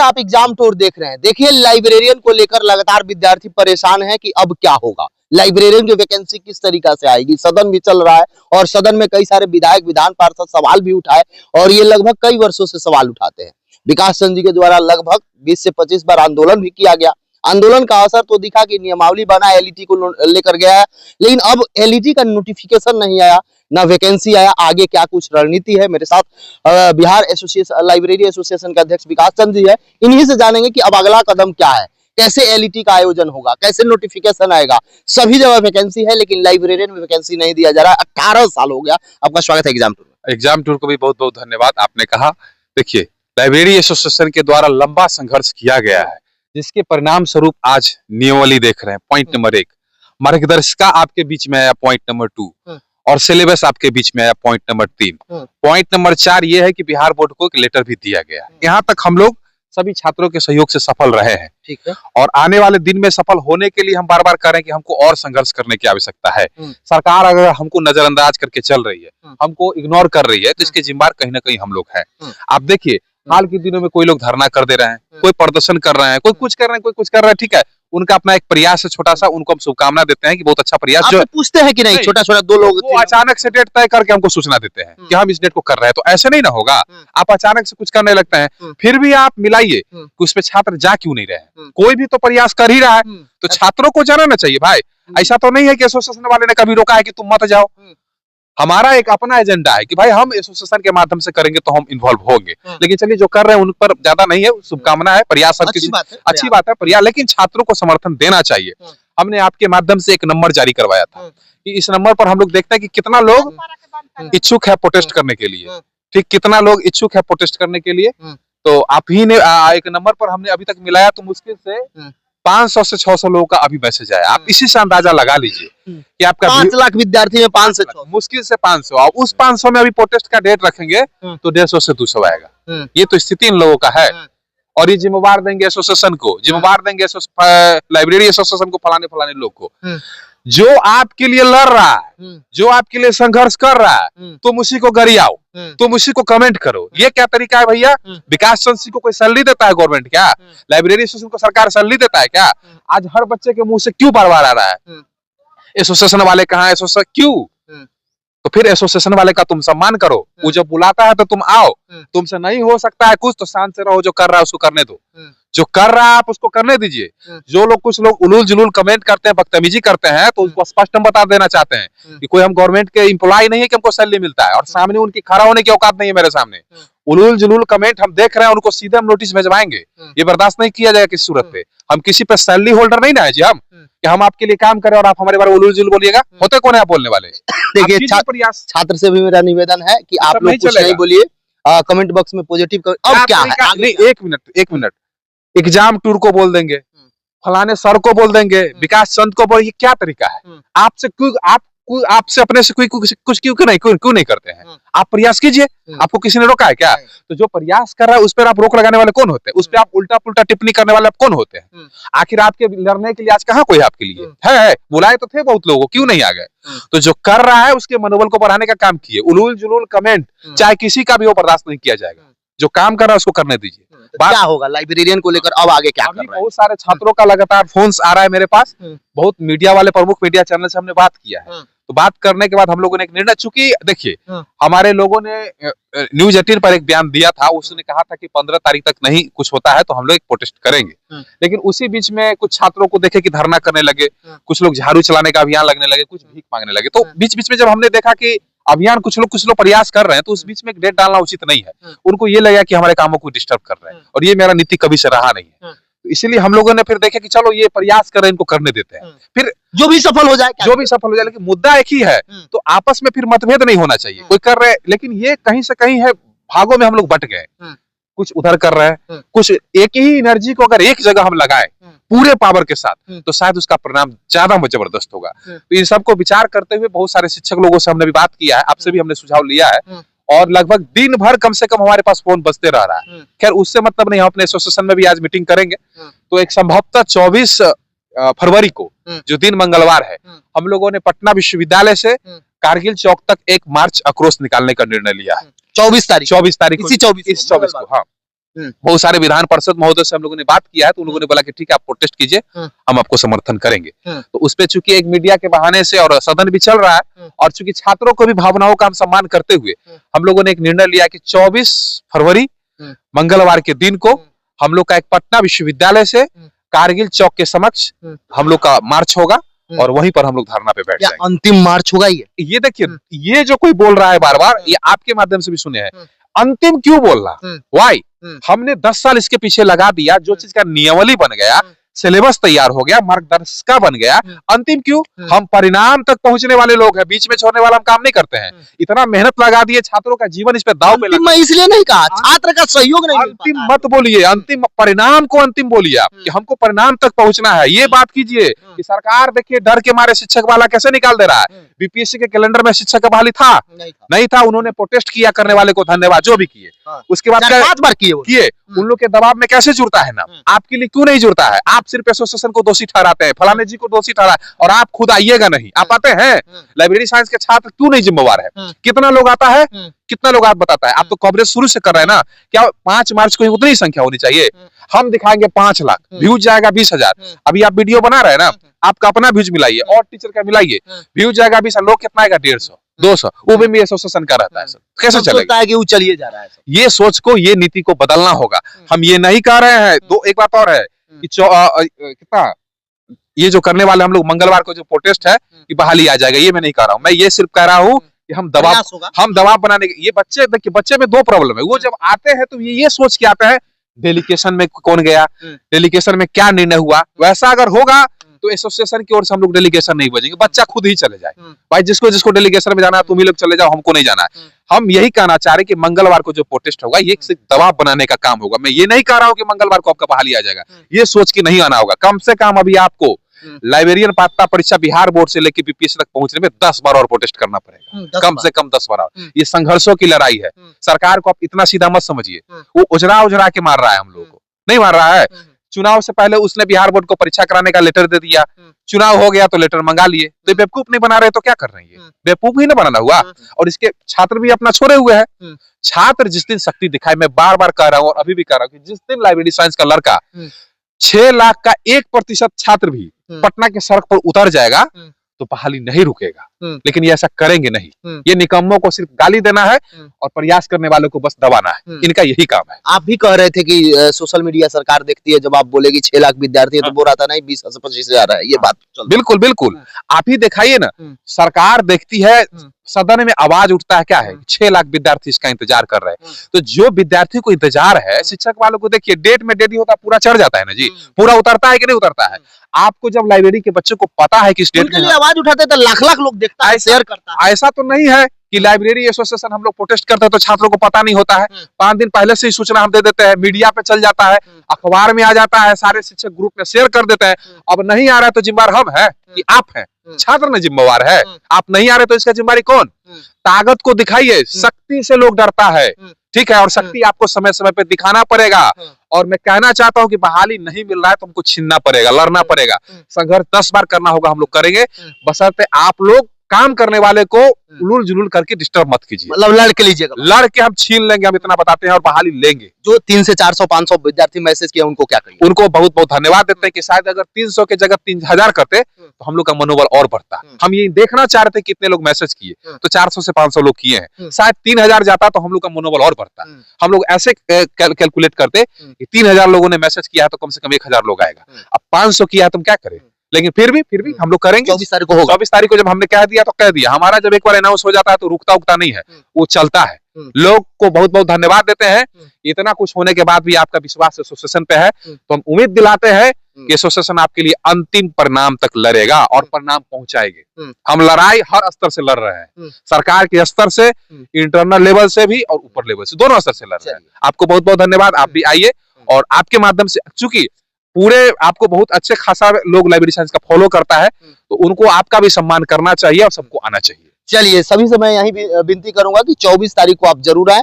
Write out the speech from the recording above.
आप exam tour देख रहे हैं, देखिए लाइब्रेरियन को लेकर लगातार विद्यार्थी परेशान है कि अब क्या होगा, लाइब्रेरियन की वैकेंसी किस तरीका से आएगी। सदन भी चल रहा है और सदन में कई सारे विधायक विधान पार्षद सवाल भी उठाए और ये लगभग कई वर्षों से सवाल उठाते हैं। विकास चंद जी के द्वारा लगभग 20 से 25 बार आंदोलन भी किया गया। आंदोलन का असर तो दिखा कि नियमावली बना, एलईटी को लेकर गया है, लेकिन अब एलईटी का नोटिफिकेशन नहीं आया, ना वैकेंसी आया। आगे क्या कुछ रणनीति है, मेरे साथ बिहार एसोसिएशन लाइब्रेरी एसोसिएशन के अध्यक्ष विकास चंद जी है। इन्हीं से जानेंगे कि अब अगला कदम क्या है, कैसे एलईटी का आयोजन होगा, कैसे नोटिफिकेशन आएगा। सभी जगह वैकेंसी है लेकिन लाइब्रेरियन में वैकेंसी नहीं दिया जा रहा है। 18 साल हो गया। आपका स्वागत है एग्जाम टूर में। एग्जाम टूर को भी बहुत बहुत धन्यवाद। आपने कहा, देखिए लाइब्रेरी एसोसिएशन के द्वारा लंबा संघर्ष किया गया है, जिसके परिणाम स्वरूप आज नियमावली देख रहे हैं। पॉइंट नंबर 1, मार्गदर्शिका आपके बीच में आया। पॉइंट नंबर 2 और सिलेबस आपके बीच में आया। Point number 3। पॉइंट नंबर 4 ये है कि बिहार बोर्ड को एक लेटर भी दिया गया है। यहाँ तक हम लोग सभी छात्रों के सहयोग से सफल रहे हैं। ठीक है। और आने वाले दिन में सफल होने के लिए हम बार बार कह रहे हैं कि हमको और संघर्ष करने की आवश्यकता है। सरकार अगर हमको नजरअंदाज करके चल रही है, हमको इग्नोर कर रही है, तो इसके जिम्मेदार कहीं ना कहीं हम लोग हैं। आप देखिए हाल के दिनों में कोई लोग धरना कर दे रहे हैं, कोई प्रदर्शन कर रहे हैं, कोई कुछ कर रहे हैं, कोई कुछ कर रहा है। ठीक है, उनका अपना एक प्रयास है छोटा सा, उनको हम शुभकामना देते हैं कि बहुत अच्छा प्रयास। जो पूछते हैं कि नहीं, छोटा छोटा 2 लोग वो अचानक से डेट तय करके हमको सूचना देते हैं कि हम इस डेट को कर रहे हैं, तो ऐसे नहीं ना होगा। आप अचानक से कुछ करने लगते हैं, फिर भी आप मिलाइए कि उस पे छात्र जा क्यों नहीं रहे। कोई भी तो प्रयास कर ही रहा है, तो छात्रों को जाना चाहिए भाई। ऐसा तो नहीं है कि एसोसिएशन वाले ने कभी रोका है कि तुम मत जाओ। हमारा एक अपना एजेंडा है कि भाई हम एसोसिएशन के माध्यम से करेंगे तो हम इन्वॉल्व होंगे। लेकिन चलिए जो कर रहे हैं उन पर ज्यादा नहीं है, शुभकामना है, प्रयास अच्छी बात है प्रयास, लेकिन छात्रों को समर्थन देना चाहिए। हमने आपके माध्यम से एक नंबर जारी करवाया था कि इस नंबर पर हम लोग देखते हैं कि कितना लोग इच्छुक है प्रोटेस्ट करने के लिए। ठीक, कितना लोग इच्छुक है प्रोटेस्ट करने के लिए। तो आप ही ने एक नंबर पर हमने अभी तक मिलाया तो मुश्किल से 500 से 600 लोगों का अभी मैसेज आया। आप इसी से अंदाजा लगा लीजिए कि आपका 5 लाख विद्यार्थी में 5 से 6 मुश्किल से 500, और उस 500 में अभी प्रोटेस्ट का डेट रखेंगे तो 150 से 200 आएगा। ये तो स्थिति इन लोगों का है। और ये जिम्मेवार देंगे एसोसिएशन को, जिम्मेवार देंगे लाइब्रेरी एसोसिएशन को, फलाने लोग को। जो आपके लिए लड़ रहा है, जो आपके लिए संघर्ष कर रहा है, तुम उसी को गरियाओ, तुम उसी को कमेंट करो। ये क्या तरीका है भैया? विकास चंद जी को कोई सैलरी देता है गवर्नमेंट क्या? लाइब्रेरी एसोसिएशन को सरकार सैलरी देता है क्या? आज हर बच्चे के मुंह से क्यों बार बार आ रहा है एसोसिएशन वाले कहाँ, एसोसिएशन क्यों? तो फिर एसोसिएशन वाले का तुम सम्मान करो। वो जब बुलाता है तो तुम आओ। तुमसे नहीं हो सकता है कुछ तो शांत से रहो, जो कर रहा है उसको करने दो, जो कर रहा है आप उसको करने दीजिए। जो लोग कुछ लोग उलूल जुलूल कमेंट करते हैं, बदतमीजी करते हैं, तो उसको स्पष्ट हम बता देना चाहते हैं कि कोई हम गवर्नमेंट के एम्प्लॉय नहीं है कि हमको सैलरी मिलता है और सामने उनकी खड़ा होने की औकात नहीं है मेरे सामने। उलूल जुलूल कमेंट हम देख रहे हैं, उनको सीधे हम नोटिस भिजवाएंगे। ये बर्दाश्त नहीं किया जाएगा किसी सूरत पे। हम किसी पे सैलरी होल्डर नहीं ना है जी, हम कि हम आपके लिए काम करें और आप हमारे बारे में उलूल जुलूल बोलिएगा। होते कौन है आप बोलने वाले? देखिए छात्र से भी मेरा निवेदन है कि आप लोग कुछ नहीं बोलिए, कमेंट बॉक्स में पॉजिटिव। अब क्या है? नहीं, एक मिनट एग्जाम टूर को बोल देंगे, फलाने सर को बोल देंगे, विकास चंद को बोल, ये क्या तरीका है? आपसे अपने से कोई कुछ क्यों नहीं करते हैं? आप प्रयास कीजिए। आपको किसी ने रोका है क्या? तो जो प्रयास कर रहा है उस पर आप रोक लगाने वाले कौन होते हैं? उस पर आप उल्टा पुल्टा टिप्पणी करने वाले कौन होते हैं? आखिर आपके लड़ने के लिए आज कहाँ कोई आपके लिए है? बुलाए तो थे बहुत लोगों, क्यों नहीं आ गए? तो जो कर रहा है उसके मनोबल को बढ़ाने का काम किए। उलूल जुलूल कमेंट चाहे किसी का भी हो, बर्दाश्त नहीं किया जाएगा। जो काम कर रहा है उसको करने दीजिए। क्या होगा लाइब्रेरियन को लेकर अब आगे क्या कर रहे हैं? बहुत सारे छात्रों का लगातार फोन आ रहा है मेरे पास। बहुत मीडिया वाले, प्रमुख मीडिया चैनल से हमने बात किया है। तो बात करने के बाद हम लोगों ने एक निर्णय, चूंकि देखिए हमारे लोगों ने न्यूज 18 पर एक बयान दिया था, उसने कहा था कि 15 तारीख तक नहीं कुछ होता है तो हम लोग एक प्रोटेस्ट करेंगे। लेकिन उसी बीच में कुछ छात्रों को देखे कि धरना करने लगे, कुछ लोग झाड़ू चलाने का अभियान लगने लगे, कुछ भीख मांगने लगे। तो बीच बीच में जब हमने देखा कि अभियान कुछ लोग प्रयास कर रहे हैं, तो उस बीच में एक डेट डालना उचित नहीं है। उनको ये लगा कि हमारे कामों को डिस्टर्ब कर रहे हैं, और ये मेरा नीति कभी से रहा नहीं है। तो इसीलिए हम लोगों ने फिर देखे कि चलो ये प्रयास कर रहे हैं, इनको करने देते हैं, फिर जो भी सफल हो जाए। लेकिन मुद्दा एक ही है, तो आपस में फिर मतभेद नहीं होना चाहिए। कोई कर रहे हैं, लेकिन ये कहीं से कहीं है, भागों में हम लोग बट गए। कुछ उधर कर रहे हैं, कुछ एक ही एनर्जी को अगर एक जगह हम लगाएं पूरे पावर के साथ, तो शायद उसका परिणाम ज्यादा जबरदस्त होगा। तो इन सबको विचार करते हुए बहुत सारे शिक्षक लोगों से हमने भी बात किया है, आपसे भी हमने सुझाव लिया है, और लगभग दिन भर कम से कम हमारे पास फोन बजते रह रहा है। खैर उससे मतलब नहीं, हम अपने एसोसिएशन में भी आज मीटिंग करेंगे। तो एक संभवतः 24 फरवरी को, जो दिन मंगलवार है, हम लोगों ने पटना विश्वविद्यालय से कारगिल चौक तक एक मार्च आक्रोश निकालने का निर्णय लिया है। 24 तारीख को, इस 24 को। हाँ, बहुत सारे विधान परिषद महोदय से हम लोगों ने बात किया है, तो उन लोगों ने बोला कि ठीक है आप प्रोटेस्ट कीजिए, हम आपको समर्थन करेंगे। तो उस पे चूंकि एक मीडिया के बहाने से और सदन भी चल रहा है, और चूंकि छात्रों को भी भावनाओं का हम सम्मान करते हुए हम लोगों ने एक निर्णय लिया कि 24 फरवरी मंगलवार के दिन को हम लोग का एक पटना विश्वविद्यालय से कारगिल चौक के समक्ष हम लोग का मार्च होगा, और वहीं पर हम लोग धरना पे बैठ जाएंगे। अंतिम मार्च होगा ये देखिए, ये जो कोई बोल रहा है बार बार, ये आपके माध्यम से भी सुने हैं, अंतिम क्यों बोल रहा, वाई? हमने 10 साल इसके पीछे लगा दिया, जो चीज का नियमावली बन गया, सिलेबस तैयार हो गया, मार्गदर्शिका बन गया, अंतिम क्यों? हम परिणाम तक पहुंचने वाले लोग हैं, बीच में छोड़ने वाला हम काम नहीं करते हैं। इतना मेहनत लगा दिए, छात्रों का जीवन इस पे दाव पे लगा। मैं इसलिए नहीं कहा, छात्र का सहयोग नहीं मिल अंतिम पाता मत बोलिए, अंतिम परिणाम को अंतिम बोलिए आप, कि हमको परिणाम तक पहुंचना है। ये बात कीजिए कि सरकार देखिए डर के मारे शिक्षक वाला कैसे निकाल दे रहा है। बीपीएससी के कैलेंडर में शिक्षक का बहाली था नहीं था, उन्होंने प्रोटेस्ट किया, करने वाले को धन्यवाद, जो भी किए। उसके बाद 5 बार किए, उन लोग के दबाव में कैसे जुड़ता है ना, आपके लिए क्यों नहीं जुड़ता है? आप सिर्फ एसोसिएशन को दोषी ठहराते हैं, फलाने जी को दोषी ठहरा, और आप खुद आइएगा नहीं। आप आते हैं, लाइब्रेरी साइंस के छात्र क्यों नहीं जिम्मेवार है? कितना लोग आता है, कितना लोग आप बताता है? आप तो कवरेज शुरू से कर रहे हैं ना। क्या 5 मार्च को उतनी संख्या होनी चाहिए? हम दिखाएंगे 5 लाख, व्यूज जाएगा 20,000। अभी आप वीडियो बना रहे हैं ना, आपका अपना व्यूज मिलाइए और टीचर का मिलाइए, व्यूज जाएगा 20, लोग कितना आएगा? 150, 200। वो भी एसोसिएशन का रहता है, कैसे चलेगा? है कि वो चलिए जा रहा है। ये सोच को, ये नीति को बदलना होगा। हम ये नहीं कह रहे हैं। एक बात और है कि कितना ये जो करने वाले हम लोग मंगलवार को जो प्रोटेस्ट है कि बहाली आ जाएगा, ये मैं नहीं कह रहा हूँ। मैं ये सिर्फ कह रहा हूँ कि हम दबाव बनाने के, ये बच्चे देखिए, बच्चे में 2 प्रॉब्लम है। वो जब आते हैं तो ये सोच के आते हैं डेलीगेशन में कौन गया, डेलीगेशन में क्या निर्णय हुआ। वैसा अगर होगा तो एसोसिएशन की ओर से हम लोग डेलीगेशन नहीं भेजेंगे, बच्चा खुद ही चले जाए। भाई जिसको जिसको डेलीगेशन में जाना है तुम ही लोग चले जाओ, हमको नहीं जाना है। हम यही कहना चाह रहे कि मंगलवार को जो प्रोटेस्ट होगा, ये सिर्फ दबाव बनाने का काम होगा। मैं ये नहीं कह रहा हूँ कि मंगलवार को आपका बहाली आ जाएगा, ये सोच के नहीं आना होगा। कम से कम अभी आपको लाइब्रेरियन पात्रता परीक्षा बिहार बोर्ड से लेकर बीपीएससी तक पहुंचने में 10 बार और प्रोटेस्ट करना पड़ेगा, कम से कम 10 बार और। ये संघर्षों की लड़ाई है। सरकार को आप इतना सीधा मत समझिए, वो उजरा के मार रहा है हम लोगों को, नहीं मार रहा है। चुनाव से पहले उसने बिहार बोर्ड को परीक्षा कराने का लेटर दे दिया, चुनाव हो गया तो लेटर मंगा लिए। तो बेवकूफ नहीं बना रहे तो क्या कर रहे हैं? बेवकूफ ही ना बनाना हुआ। और इसके छात्र भी अपना छोड़े हुए हैं। छात्र जिस दिन शक्ति दिखाए, मैं बार बार कह रहा हूँ और अभी भी कह रहा हूँ कि जिस दिन लाइब्रेरी साइंस का लड़का 6 लाख का 1% छात्र भी पटना के सड़क पर उतर जाएगा तो बहाली नहीं रुकेगा। लेकिन ये ऐसा करेंगे नहीं। ये निकम्मों को सिर्फ गाली देना है और प्रयास करने वालों को बस दबाना है। इनका यही काम है। आप भी कह रहे थे कि सोशल मीडिया सरकार देखती है, जब आप बोलेगी 6 लाख विद्यार्थी है तो बोल रहा था नहीं 20 से 25 हजार है, ये बात बिल्कुल बिल्कुल। आप ही दिखाइए ना, सरकार देखती है, सदन में आवाज उठता है, क्या है 6 लाख विद्यार्थी इसका इंतजार कर रहे हैं। तो जो विद्यार्थी को इंतजार है, शिक्षक वालों को देखिए डेट में डेट होता पूरा चढ़ जाता है ना जी, पूरा उतरता है कि नहीं उतरता है? आपको जब लाइब्रेरी के बच्चों को पता है कि इस डेट में आवाज उठाते तो लाख लोग देखता है, शेयर करता है। ऐसा तो नहीं है कि लाइब्रेरी एसोसिएशन हम लोग प्रोटेस्ट करते हैं तो छात्रों को पता नहीं होता है। 5 दिन पहले से ही सूचना हम दे देते हैं, मीडिया पे चल जाता है, अखबार में आ जाता है, सारे शिक्षक ग्रुप में शेयर कर देते हैं। अब नहीं आ रहा है तो जिम्मेवार हम है कि आप हैं? छात्र ने जिम्मेवार है। आप नहीं आ रहे तो इसका जिम्मेवारी कौन? ताकत को दिखाइए। शक्ति से लोग डरता है, ठीक है, और शक्ति आपको समय समय पे दिखाना पड़ेगा। और मैं कहना चाहता हूं कि बहाली नहीं मिल रहा है तो हमको छीनना पड़ेगा, लड़ना पड़ेगा, संघर्ष 10 बार करना होगा, हम लोग करेंगे। बशर्ते आप लोग काम करने वाले को उलूल जुलूल करके डिस्टर्ब मत कीजिए। मतलब लड़ के लीजिएगा, लड़ के हम छीन लेंगे, हम इतना बताते हैं, और बहाली लेंगे। जो 300 से 400 500 विद्यार्थी मैसेज किया उनको क्या कहिए? उनको बहुत बहुत धन्यवाद देते हैं कि शायद अगर 300 के जगह 3000 करते तो हम लोग का मनोबल और बढ़ता। हम ये देखना चाह रहे थे कितने लोग मैसेज किए, तो 400 से 500 लोग किए हैं। शायद 3000 जाता तो हम लोग का मनोबल और बढ़ता। हम लोग ऐसे कैलकुलेट करते कि 3000 लोगों ने मैसेज किया है तो कम से कम 1000 लोग आएगा। अब 500 किया है तो हम क्या करें? लेकिन फिर भी हम लोग करेंगे। 24 तारीख को होगा। 24 तारीख को जब हमने कह दिया तो कह दिया। हमारा जब एक बार अनाउंस हो जाता है तो रुकता उकता नहीं है, वो चलता है। लोग को बहुत बहुत धन्यवाद देते हैं। इतना कुछ होने के बाद भी आपका विश्वास एसोसिएशन पे है, तो हम उम्मीद दिलाते हैं कि एसोसिएशन आपके लिए अंतिम परिणाम तक लड़ेगा और परिणाम पहुंचाएंगे। हम लड़ाई हर स्तर से लड़ रहे हैं, सरकार के स्तर से, इंटरनल लेवल से भी और ऊपर लेवल से, दोनों स्तर से लड़ रहे हैं। आपको बहुत बहुत धन्यवाद। आप भी आइए और आपके माध्यम से, चूंकि पूरे आपको बहुत अच्छे खासा लोग लाइब्रेरी साइंस का फॉलो करता है, तो उनको आपका भी सम्मान करना चाहिए और सबको आना चाहिए। चलिए, सभी से मैं यही विनती करूंगा कि 24 तारीख को आप जरूर आए।